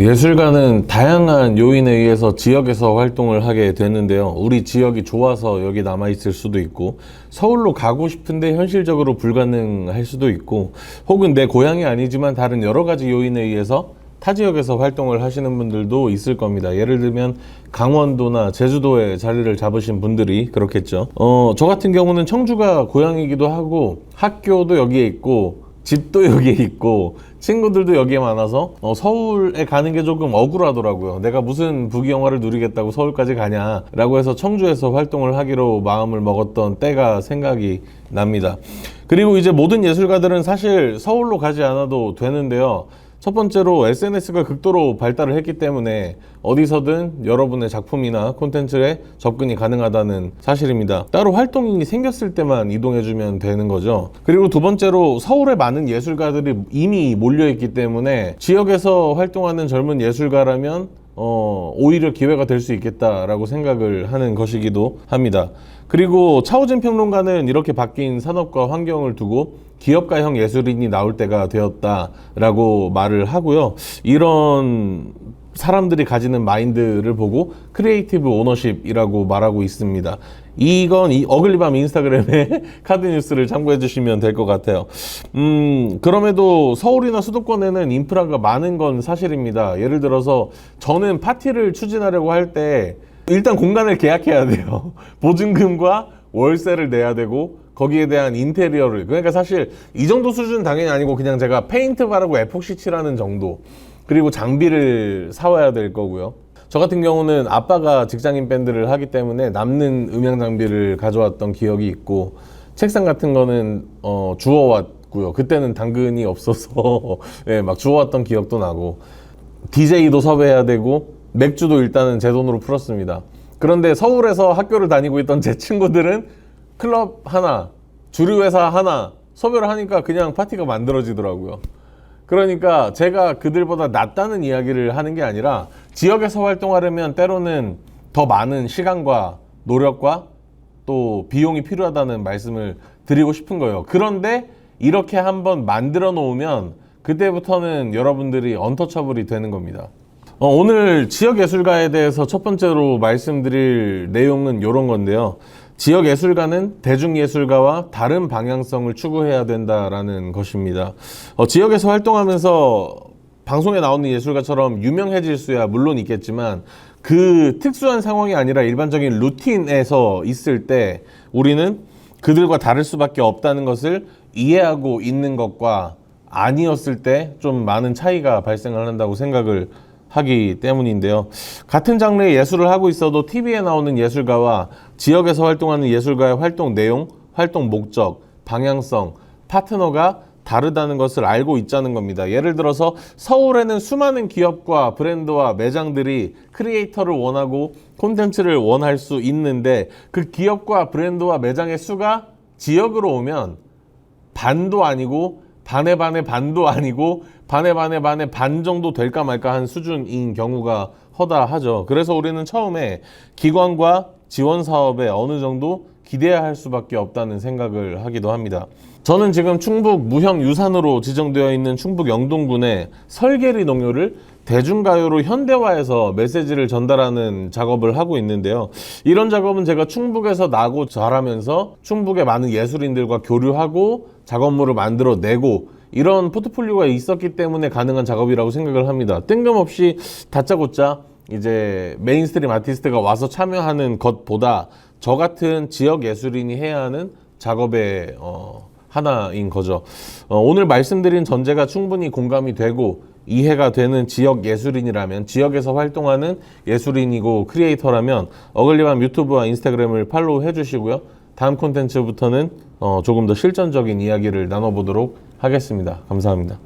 예술가는 다양한 요인에 의해서 지역에서 활동을 하게 되는데요. 우리 지역이 좋아서 여기 남아있을 수도 있고, 서울로 가고 싶은데 현실적으로 불가능할 수도 있고, 혹은 내 고향이 아니지만 다른 여러 가지 요인에 의해서 타 지역에서 활동을 하시는 분들도 있을 겁니다. 예를 들면 강원도나 제주도에 자리를 잡으신 분들이 그렇겠죠. 저 같은 경우는 청주가 고향이기도 하고, 학교도 여기에 있고, 집도 여기에 있고, 친구들도 여기에 많아서 서울에 가는 게 조금 억울하더라고요. 내가 무슨 부귀영화를 누리겠다고 서울까지 가냐라고 해서 청주에서 활동을 하기로 마음을 먹었던 때가 생각이 납니다. 그리고 이제 모든 예술가들은 사실 서울로 가지 않아도 되는데요. 첫 번째로 SNS가 극도로 발달을 했기 때문에 어디서든 여러분의 작품이나 콘텐츠에 접근이 가능하다는 사실입니다. 따로 활동이 생겼을 때만 이동해주면 되는 거죠. 그리고 두 번째로 서울에 많은 예술가들이 이미 몰려있기 때문에 지역에서 활동하는 젊은 예술가라면 오히려 기회가 될 수 있겠다라고 생각을 하는 것이기도 합니다. 그리고 차오진 평론가는 이렇게 바뀐 산업과 환경을 두고 기업가형 예술인이 나올 때가 되었다라고 말을 하고요. 이런 사람들이 가지는 마인드를 보고 크리에이티브 오너십이라고 말하고 있습니다. 이건 이 어글리밤 인스타그램의 카드 뉴스를 참고해 주시면 될 것 같아요. 그럼에도 서울이나 수도권에는 인프라가 많은 건 사실입니다. 예를 들어서 저는 파티를 추진하려고 할 때 일단 공간을 계약해야 돼요. 보증금과 월세를 내야 되고 거기에 대한 인테리어를, 그러니까 사실 이 정도 수준은 당연히 아니고 그냥 제가 페인트 바르고 에폭시 칠하는 정도, 그리고 장비를 사와야 될 거고요. 저 같은 경우는 아빠가 직장인 밴드를 하기 때문에 남는 음향 장비를 가져왔던 기억이 있고, 책상 같은 거는 주워왔고요. 그때는 당근이 없어서 네, 막 주워왔던 기억도 나고, DJ도 섭외해야 되고 맥주도 일단은 제 돈으로 풀었습니다. 그런데 서울에서 학교를 다니고 있던 제 친구들은 클럽 하나, 주류회사 하나 섭외를 하니까 그냥 파티가 만들어지더라고요. 그러니까 제가 그들보다 낫다는 이야기를 하는 게 아니라 지역에서 활동하려면 때로는 더 많은 시간과 노력과 또 비용이 필요하다는 말씀을 드리고 싶은 거예요. 그런데 이렇게 한번 만들어 놓으면 그때부터는 여러분들이 언터처블이 되는 겁니다. 오늘 지역예술가에 대해서 첫 번째로 말씀드릴 내용은 이런 건데요. 지역예술가는 대중예술가와 다른 방향성을 추구해야 된다라는 것입니다. 지역에서 활동하면서 방송에 나오는 예술가처럼 유명해질 수야 물론 있겠지만 그 특수한 상황이 아니라 일반적인 루틴에서 있을 때 우리는 그들과 다를 수밖에 없다는 것을 이해하고 있는 것과 아니었을 때 좀 많은 차이가 발생을 한다고 생각을 하기 때문인데요. 같은 장르의 예술을 하고 있어도 TV에 나오는 예술가와 지역에서 활동하는 예술가의 활동 내용, 활동 목적, 방향성, 파트너가 다르다는 것을 알고 있자는 겁니다. 예를 들어서 서울에는 수많은 기업과 브랜드와 매장들이 크리에이터를 원하고 콘텐츠를 원할 수 있는데 그 기업과 브랜드와 매장의 수가 지역으로 오면 반도 아니고 반의 반도 아니고 반의 반 정도 될까 말까 한 수준인 경우가 허다하죠. 그래서 우리는 처음에 기관과 지원 사업에 어느 정도 기대해야 할 수밖에 없다는 생각을 하기도 합니다. 저는 지금 충북 무형 유산으로 지정되어 있는 충북 영동군의 설계리 농요를 대중가요로 현대화해서 메시지를 전달하는 작업을 하고 있는데요. 이런 작업은 제가 충북에서 나고 자라면서 충북의 많은 예술인들과 교류하고 작업물을 만들어내고 이런 포트폴리오가 있었기 때문에 가능한 작업이라고 생각을 합니다. 뜬금없이 다짜고짜 이제 메인스트림 아티스트가 와서 참여하는 것보다 저 같은 지역 예술인이 해야 하는 작업의 하나인 거죠. 오늘 말씀드린 전제가 충분히 공감이 되고 이해가 되는 지역 예술인이라면, 지역에서 활동하는 예술인이고 크리에이터라면 어글리밤 유튜브와 인스타그램을 팔로우 해주시고요. 다음 콘텐츠부터는 조금 더 실전적인 이야기를 나눠보도록 하겠습니다. 감사합니다.